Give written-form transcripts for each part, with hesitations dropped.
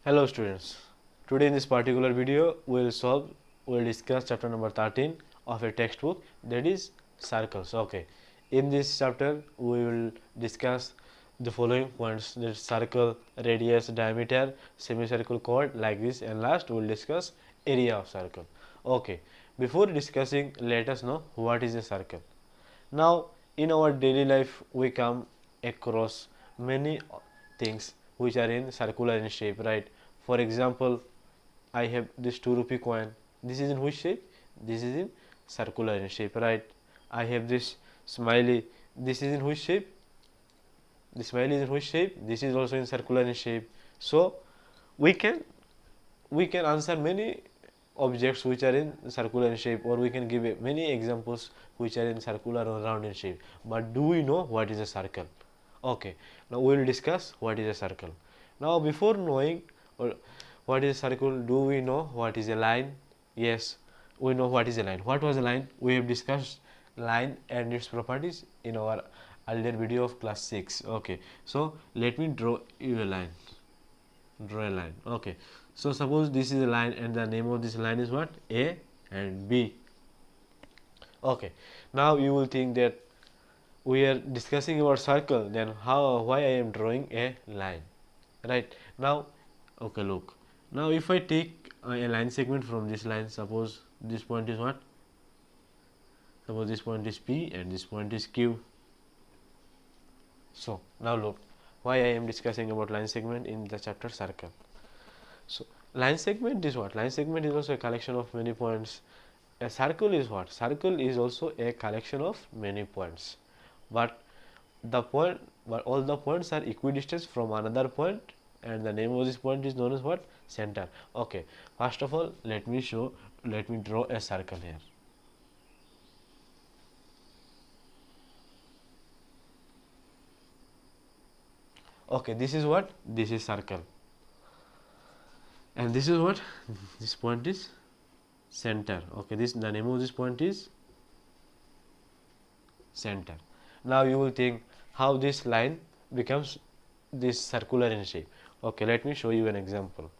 Hello students, today in this particular video we will discuss chapter number 13 of a textbook, that is circles. Okay, in this chapter we will discuss the following points, that is circle, radius, diameter, semicircle, chord, like this, and last we will discuss area of circle. Okay, before discussing, let us know what is a circle. Now in our daily life we come across many things which are in circular in shape, right? For example, I have this 2 rupee coin. This is in which shape? This is in circular in shape, right? I have this smiley. This is in which shape? The smiley is in which shape? This is also in circular in shape. So we can answer many objects which are in circular in shape, or we can give many examples which are in circular or round in shape. But do we know what is a circle? Okay, now we will discuss what is a circle. Now before knowing what is a circle, do we know what is a line? Yes, we know what is a line. What was a line? We have discussed line and its properties in our earlier video of class 6. Okay, so let me draw you a line. Draw a line. Okay, so suppose this is a line and the name of this line is what? A and B. Okay, now you will think that we are discussing about circle, then why I am drawing a line, right? Now okay, look, now if I take a line segment from this line, suppose this point is what? Suppose this point is P and this point is Q. So now look, why I am discussing about line segment in the chapter circle. So line segment is what? Line segment is also a collection of many points. A circle is what? Circle is also a collection of many points, but all the points are equidistant from another point, and the name of this point is known as what? Center. Okay, first of all let me draw a circle here. Okay, this is what? This is circle, and this is what? This point is center. Okay, the name of this point is center. Now you will think how this line becomes this circular in shape. Okay, let me show you an example.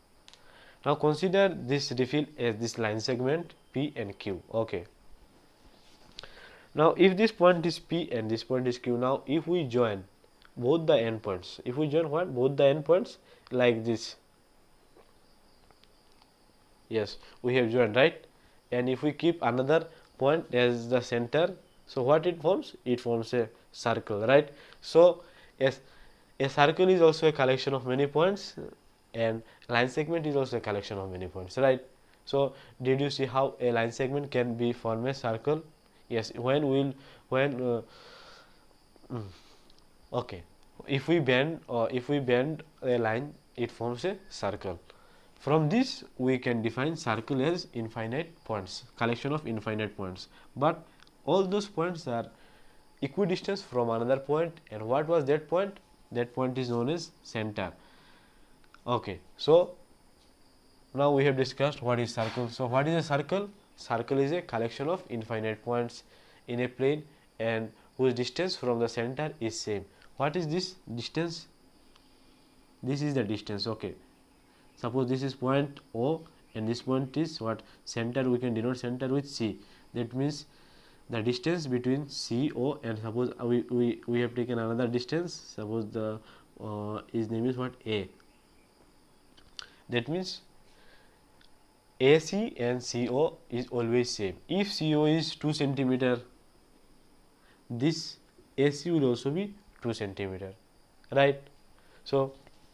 Now consider this refill as this line segment P and Q. Okay, now if this point is P and this point is Q, now if we join both the endpoints, if we join what? Both the endpoints like this. Yes, we have joined, right? And if we keep another point as the center, so what it forms? It forms a circle, right? So yes, a circle is also a collection of many points, and line segment is also a collection of many points, right? So did you see how a line segment can be form a circle? Yes, okay, if we bend a line, it forms a circle. From this we can define circle as infinite points, collection of infinite points, but all those points are equidistant from another point, and what was that point? That point is known as center. Okay, so now we have discussed what is circle. So what is a circle? Circle is a collection of infinite points in a plane and whose distance from the center is same. What is this distance? This is the distance. Okay, suppose this is point O and this point is what? Center. We can denote center with C. That means the distance between CO and suppose we have taken another distance. Suppose the his name is what? A. That means AC and CO is always same. If CO is 2 centimeter, this AC will also be 2 centimeter, right? So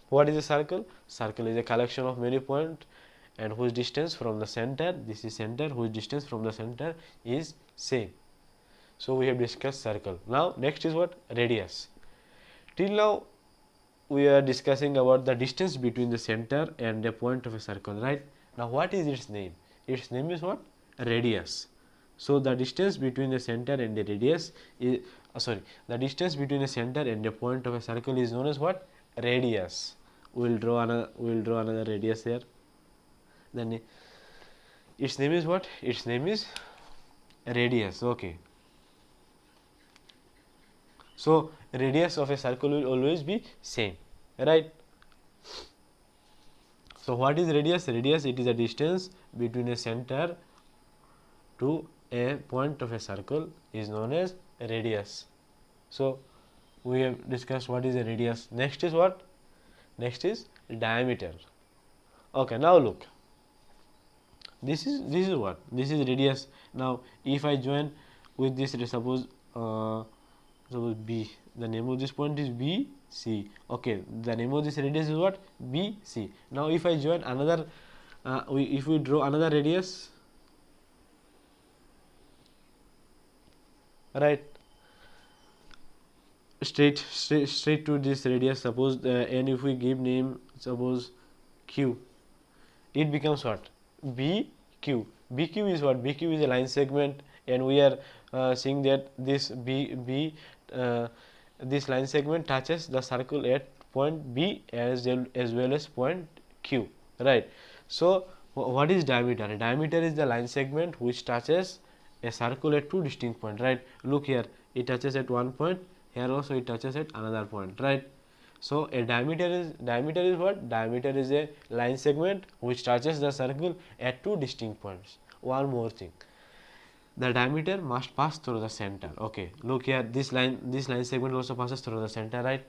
what is a circle? Circle is a collection of many points and whose distance from the center, this is center, whose distance from the center is same. So we have discussed circle. Now next is what? Radius. Till now we are discussing about the distance between the center and the point of a circle, right? Now what is its name? Its name is what? Radius. So the distance between the center and the radius is the distance between the center and the point of a circle is known as what? Radius. We will draw another radius here. Then its name is what? Its name is radius. Okay, so radius of a circle will always be same, right? So what is radius? Radius, it is a distance between a center to a point of a circle is known as radius. So we have discussed what is a radius. Next is what? Next is diameter. Okay, now look. This is what? This is radius. Now if I join with this, suppose B, the name of this point is B C. Okay, the name of this radius is what? B C. Now if I join another, if we draw another radius, right, straight to this radius, suppose, and if we give name, suppose Q, it becomes what? BQ. BQ is what? BQ is a line segment, and we are seeing that this this line segment touches the circle at point B as well as point Q, right? So what is diameter? Diameter is the line segment which touches a circle at two distinct points, right? Look here, it touches at one point, here also it touches at another point, right? So a diameter is what? Diameter is a line segment which touches the circle at two distinct points. One more thing, the diameter must pass through the center. Okay, look here, this line segment also passes through the center, right?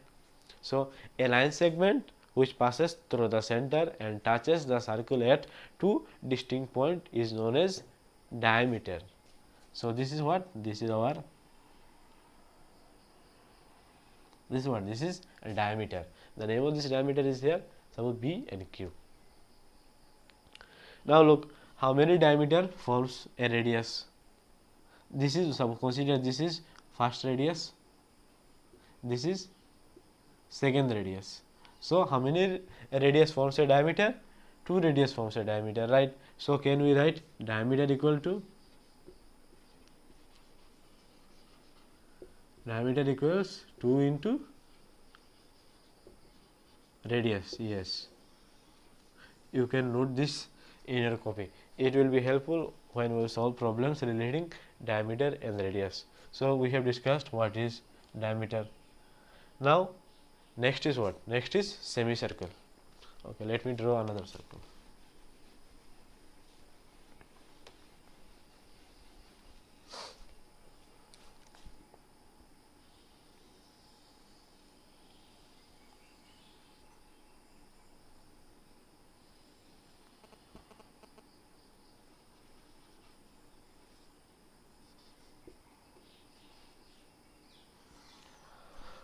So a line segment which passes through the center and touches the circle at two distinct points is known as diameter. So this is what? This is our, this is what? This is a diameter. The name of this diameter is here, suppose B and Q. Now look, how many diameter forms a radius? This is, consider this is first radius, this is second radius. So how many radius forms a diameter? Two radius forms a diameter, right? So can we write diameter equal to, diameter equals 2 into radius? Yes, you can note this in your copy. It will be helpful when we solve problems relating diameter and radius. So we have discussed what is diameter. Now next is what? Next is semicircle. Okay, let me draw another circle.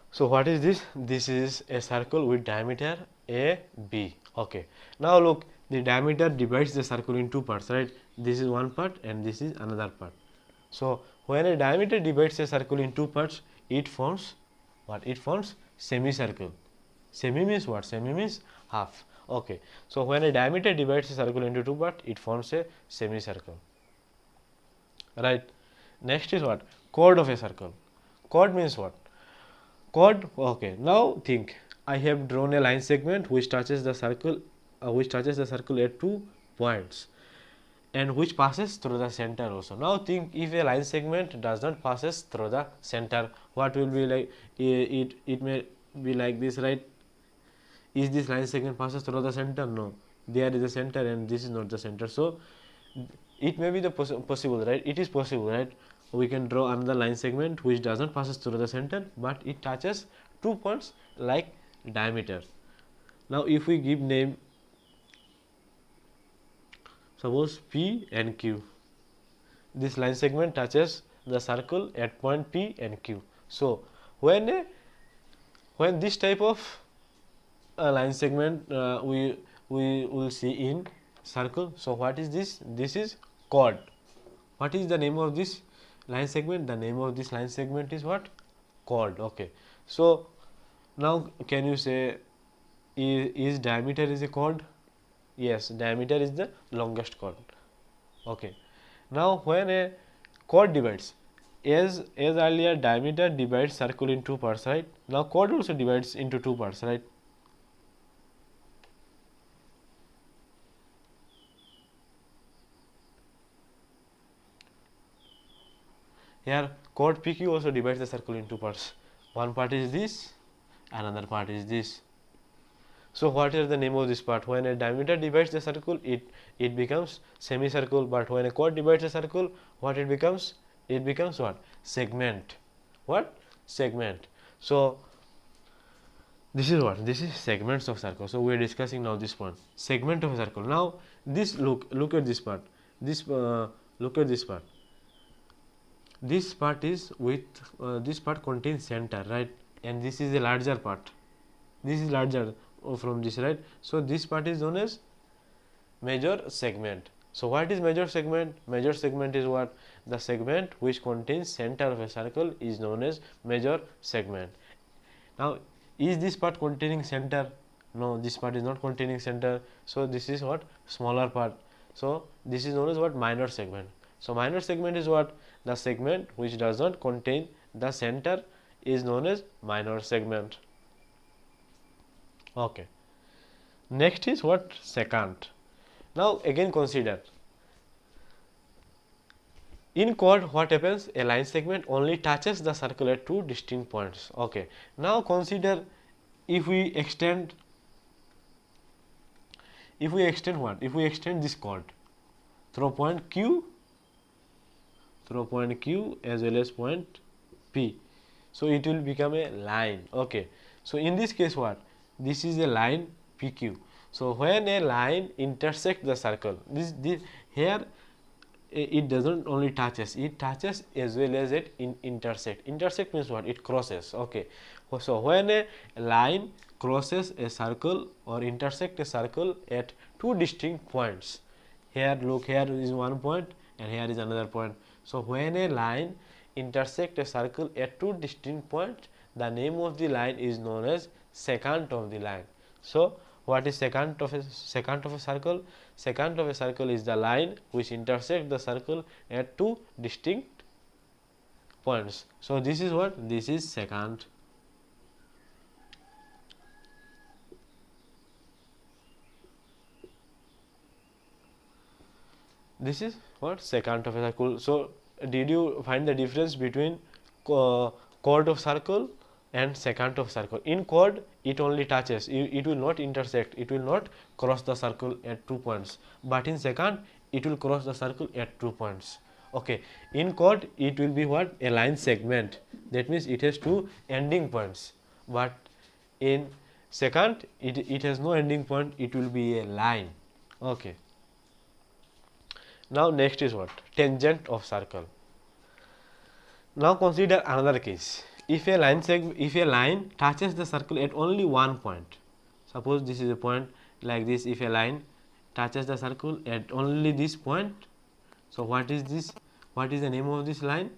So what is this? This is a circle with diameter AB. Okay. Now look, the diameter divides the circle in two parts, right? This is one part and this is another part. So when a diameter divides a circle in two parts, it forms what? It forms semicircle. Semi means what? Semi means half. Okay. So when a diameter divides a circle into two parts, it forms a semicircle. Right. Next is what? Chord of a circle. Chord means what? Chord. Okay, now think, I have drawn a line segment which touches the circle at 2 points and which passes through the center also. Now think, if a line segment does not passes through the center, what will be like? It may be like this, right? Is this line segment passes through the center? No, there is a center and this is not the center. So it may be the possible, right? It is possible, right? We can draw another line segment which does not passes through the center, but it touches 2 points like diameter. Now if we give name, suppose P and Q, this line segment touches the circle at point P and Q. So when this type of line segment we will see in circle, so what is this? This is chord. What is the name of this line segment? The name of this line segment is what? Chord. Okay. So now can you say, is diameter is a chord? Yes, diameter is the longest chord. Okay. Now when a chord divides, as earlier diameter divides circle in two parts, right? Now chord also divides into two parts, right? Here chord PQ also divides the circle into parts. One part is this, another part is this. So what is the name of this part? When a diameter divides the circle, it becomes semicircle, but when a chord divides the circle, what it becomes? It becomes what? Segment. What? Segment. So this is what? This is segments of circle. So we are discussing now this one. Segment of a circle. Now this look at this part. This look at this part. This part is with this part contains center, right? And this is a larger part. This is larger from this, right? So this part is known as major segment. So what is major segment? Major segment is what? The segment which contains center of a circle is known as major segment. Now is this part containing center? No, this part is not containing center. So this is what? Smaller part. So this is known as what? Minor segment. So minor segment is what? The segment which does not contain the center is known as minor segment. Okay. Next is what? Secant. Now again consider. In chord, what happens? A line segment only touches the circle at two distinct points. Okay. Now consider if we extend what? If we extend this chord through point Q as well as point P. So it will become a line. Okay. So in this case what? This is a line PQ. So when a line intersects the circle, this here it doesn't only touches, it touches as well as it intersect. Intersect means what? It crosses. Okay. So when a line crosses a circle or intersect a circle at two distinct points, here look, here is one point and here is another point. So when a line intersect a circle at two distinct points, the name of the line is known as secant of the line. So what is secant of a circle? Secant of a circle is the line which intersects the circle at two distinct points. So this is what? This is secant. This is what? Secant of a circle. So did you find the difference between chord of circle and secant of circle? In chord it only touches, it will not intersect, it will not cross the circle at 2 points, but in secant it will cross the circle at 2 points. Okay. In chord it will be what? A line segment, that means it has two ending points, but in secant it has no ending point, it will be a line. Okay. Now next is what? Tangent of circle. Now consider another case. If a line touches the circle at only one point, suppose this is a point like this, if a line touches the circle at only this point, so what is this? What is the name of this line?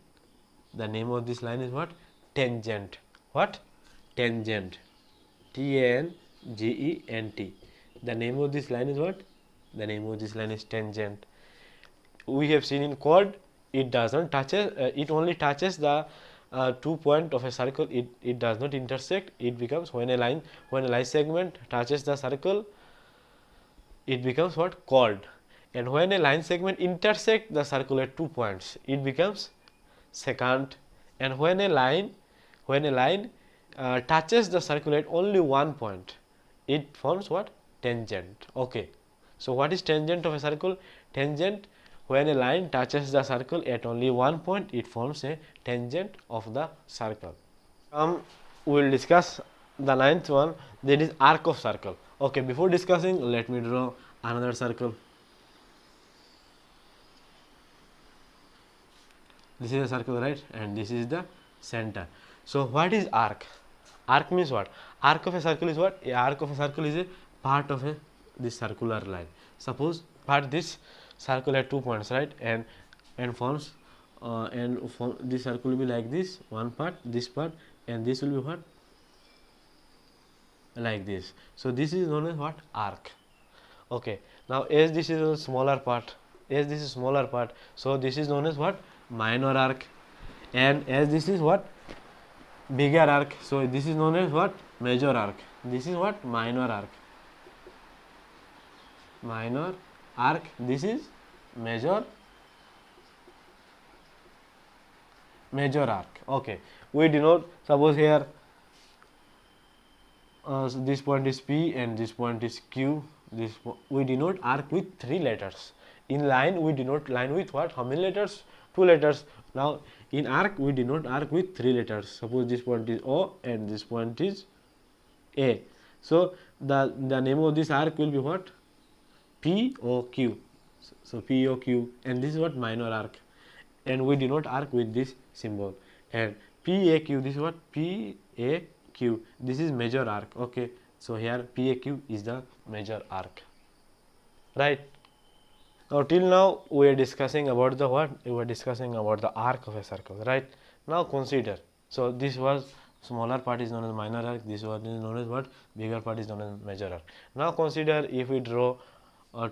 The name of this line is what? Tangent. What? Tangent. T-A-N-G-E-N-T. The name of this line is what? The name of this line is tangent. We have seen in chord it doesn't touches, it only touches the 2 point of a circle, it does not intersect. It becomes when a line segment touches the circle, it becomes what? Chord. And when a line segment intersect the circle at 2 points, it becomes secant. And when a line touches the circle at only 1 point, it forms what? Tangent. Okay. So what is tangent of a circle? Tangent, when a line touches the circle at only 1 point, it forms a tangent of the circle. We will discuss the ninth one, that is arc of circle. Okay, before discussing, let me draw another circle. This is a circle, right? And this is the center. So what is arc? Arc means what? Arc of a circle is what? A arc of a circle is a part of this circular line. Suppose part this circle at 2 points, right? And forms this circle will be like this, one part, this part, and this will be what? Like this. So this is known as what? Arc. Okay. Now as this is a smaller part, so this is known as what? Minor arc. And as this is what? Bigger arc, so this is known as what? Major arc. This is what? Minor arc. Minor arc. This is major arc. Okay, we denote, suppose here So this point is P and this point is Q. We denote arc with 3 letters. In line we denote line with what? How many letters? 2 letters. Now in arc we denote arc with 3 letters. Suppose this point is O and this point is A. So the name of this arc will be what? POQ. So POQ, and this is what? Minor arc, and we denote arc with this symbol. And PAQ, this is what? PAQ, this is major arc. Okay, so here PAQ is the major arc, right? Now till now we are discussing about the what? We were discussing about the arc of a circle, right? Now consider, so this was smaller part is known as minor arc, this one is known as what? Bigger part is known as major arc. Now consider if we draw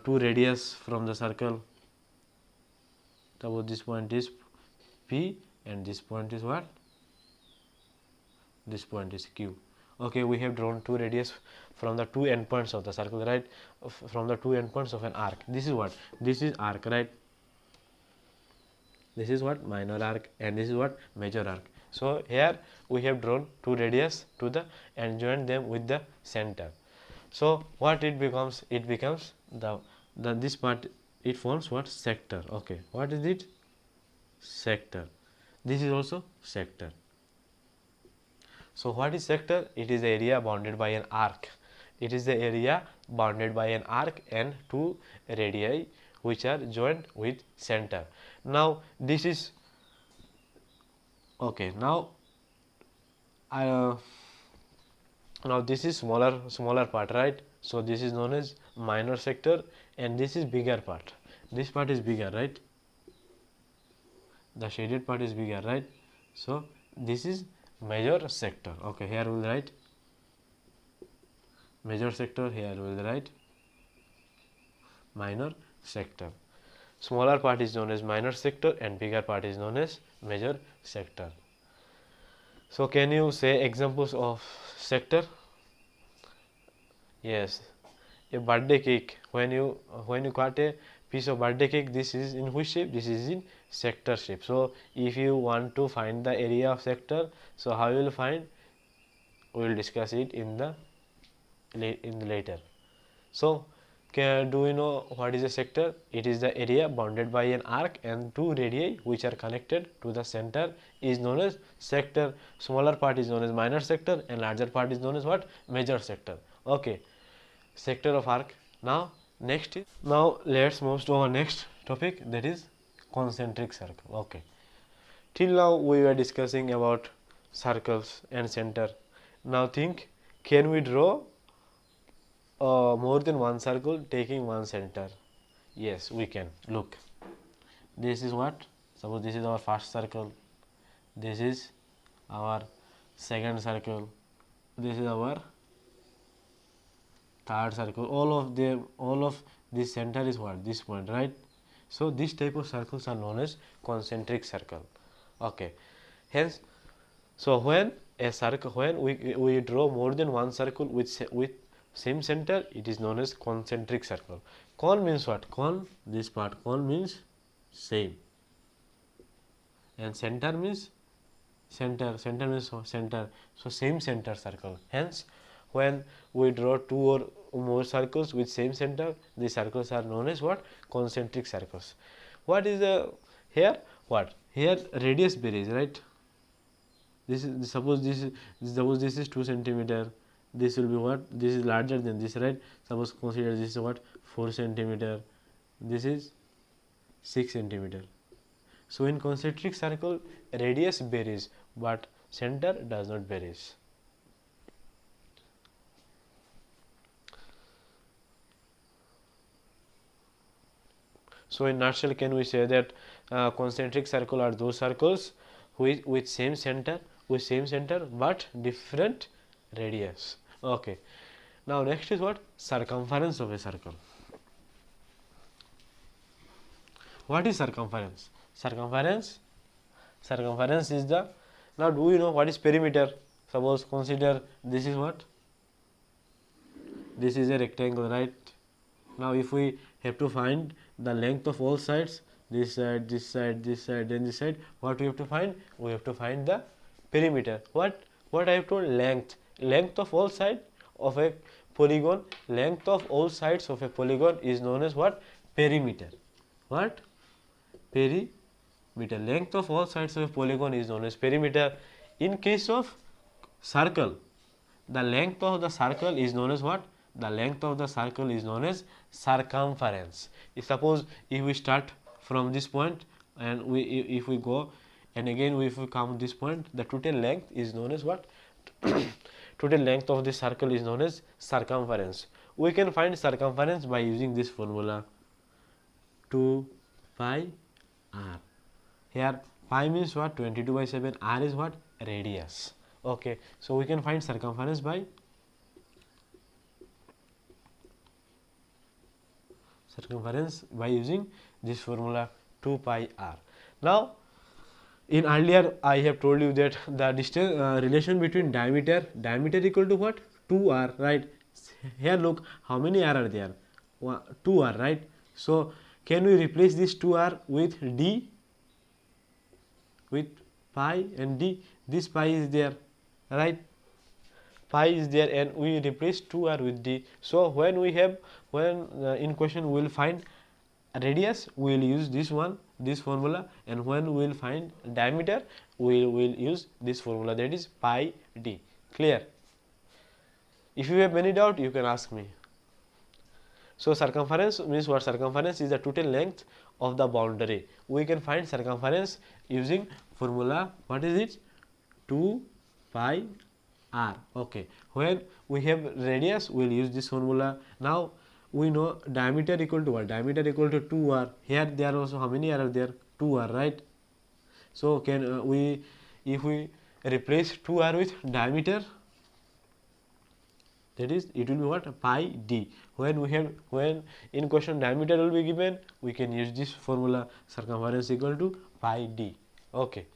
two radius from the circle. Suppose this point is P and this point is what? This point is Q. Okay, we have drawn two radius from the two endpoints of the circle, right? From the two endpoints of an arc. This is what? This is arc, right? This is what? Minor arc, and this is what? Major arc. So here we have drawn two radius to the and joined them with the center. So what it becomes? It becomes the this part, it forms what? Sector. Okay, what is it? Sector. This is also sector. So what is sector? It is the area bounded by an arc. It is the area bounded by an arc and two radii which are joined with center. Now this is okay. Now now this is smaller part, right? So this is known as minor sector, and this is bigger part. This part is bigger, right? The shaded part is bigger, right? So this is major sector. Okay, here we will write major sector, here we will write minor sector. Smaller part is known as minor sector and bigger part is known as major sector. So can you say examples of sector? Yes, a birthday cake. When you cut a piece of birthday cake, this is in which shape? This is in sector shape. So if you want to find the area of sector, so how you will find? We will discuss it in the later. So do you know what is a sector? It is the area bounded by an arc and two radii which are connected to the center is known as sector. Smaller part is known as minor sector and larger part is known as what? Major sector. Okay, sector of arc. Now let's move to our next topic, that is concentric circle. Okay, till now we were discussing about circles and center. Now think, can we draw more than one circle taking one center? Yes, we can. Look, this is what? Suppose this is our first circle, this is our second circle, this is our third circle. All of this center is what? This point, right? So this type of circles are known as concentric circle. Okay, hence, so when we draw more than one circle with same center, it is known as concentric circle. Con means what? Con, this part, con means same, and center means center means center, so same center circle. Hence when we draw two or more circles with same center, these circles are known as what? Concentric circles. What is the here? What? Here radius varies, right? This is, suppose this is 2 centimeter. This will be what? This is larger than this, right? Suppose consider this is what? 4 centimeter. This is 6 centimeter. So in concentric circle, radius varies, but center does not varies. So in nutshell, can we say that concentric circle are those circles with same center but different radius. Okay. Now next is what? Circumference of a circle. What is circumference? Circumference is the, now do you know what is perimeter? Suppose consider this is what? This is a rectangle, right? Now if we have to find the length of all sides, this side, this side, this side, then this side, what we have to find? We have to find the perimeter. What I have told? Length of all side of a polygon, length of all sides of a polygon is known as what? Perimeter. What? Perimeter. Length of all sides of a polygon is known as perimeter. In case of circle, the length of the circle is known as what? The length of the circle is known as circumference. Suppose if we start from this point and if we go and again if we come this point, the total length is known as what? Total length of this circle is known as circumference. We can find circumference by using this formula 2 pi r. Here pi means what? 22 by 7. R is what? Radius. Okay, so we can find circumference by using this formula 2 pi r. Now, in earlier I have told you that the distance relation between diameter equal to what? 2r, right? Here look, how many r are there? 2r, right? So can we replace this 2r with d, with pi and d? This pi is there, right? Pi is there and we replace 2r with d. So when in question we will find radius, we will use this one, this formula, and when we will find diameter, we will use this formula, that is pi d. Clear? If you have any doubt, you can ask me. So circumference means what? Circumference is the total length of the boundary. We can find circumference using formula, what is it? 2 pi r. Okay, when we have radius, we will use this formula. Now we know diameter equal to what? Diameter equal to 2r. Here there are also how many r are there? 2r, right? So can if we replace 2r with diameter, that is, it will be what? Pi d. When in question diameter will be given, we can use this formula, circumference equal to pi d. Okay.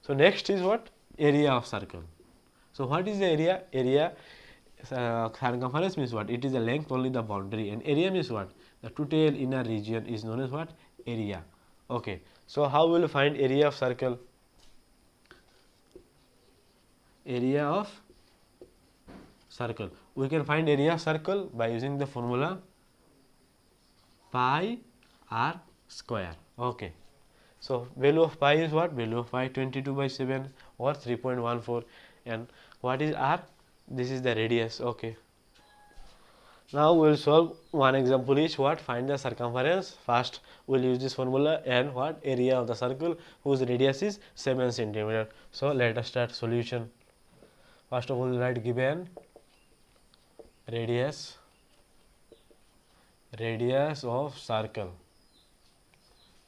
So next is what? Area of circle. So what is the area? Area, circumference means what? It is the length only the boundary, and area means what? The total inner region is known as what? Area. Okay. So how will you find area of circle? Area of circle. We can find area of circle by using the formula pi r square. Okay. So value of pi is what? Value of pi 22 by 7 or 3.14. And what is r? This is the radius. Okay. Now we will solve one example each. What? Find the circumference. First we will use this formula, and what? Area of the circle whose radius is 7 cm. So let us start solution. First of all, we write given radius of circle.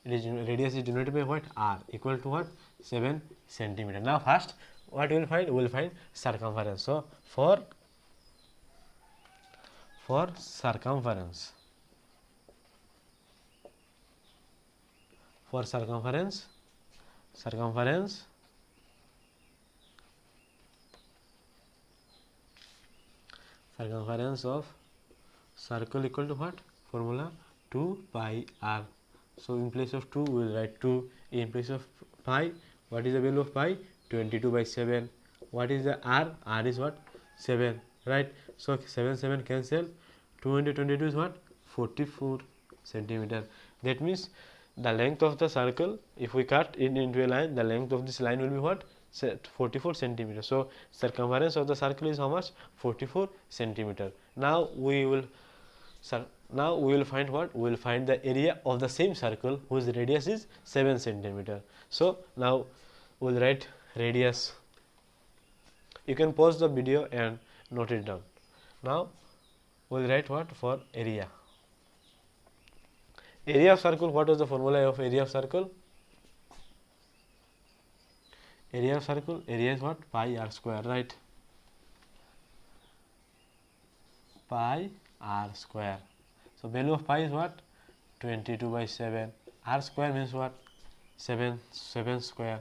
Radius is denoted by what? R, equal to what? 7 cm. Now first what we will find? We will find circumference. So for circumference, circumference of circle equal to what? Formula 2 pi r. So in place of 2 we will write 2. In place of pi, what is the value of pi? 22 by 7. What is the r? R is what? 7, right? So 7 cancel. 2 into 22 is what? 44 centimeter. That means the length of the circle, if we cut it into a line, the length of this line will be what? 44 centimeter. So circumference of the circle is how much? 44 centimeter. Now we will find what? We will find the area of the same circle whose radius is 7 centimeter. So now we will write radius. You can pause the video and note it down. Now we will write what? For area. Area of circle, what was the formula of area of circle? Area of circle, area is what? Pi r square, right? Pi r square. So value of pi is what? 22 by 7. R square means what? 7 square.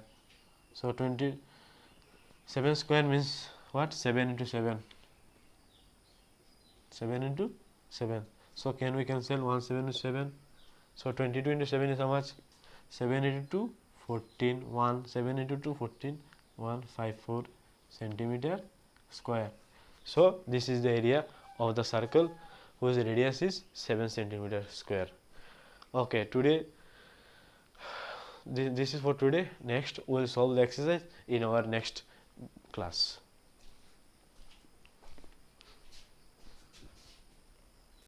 So 27 square means what? 7 into 7. 7 into 7. So can we cancel 1 7 into 7? So 22 into 7 is how much? 7 into 2, 14, 1, 7 into 2, 14, 154 centimeter square. So this is the area of the circle whose radius is 7 centimeter square. Okay, today this is for today. Next we will solve the exercise in our next class.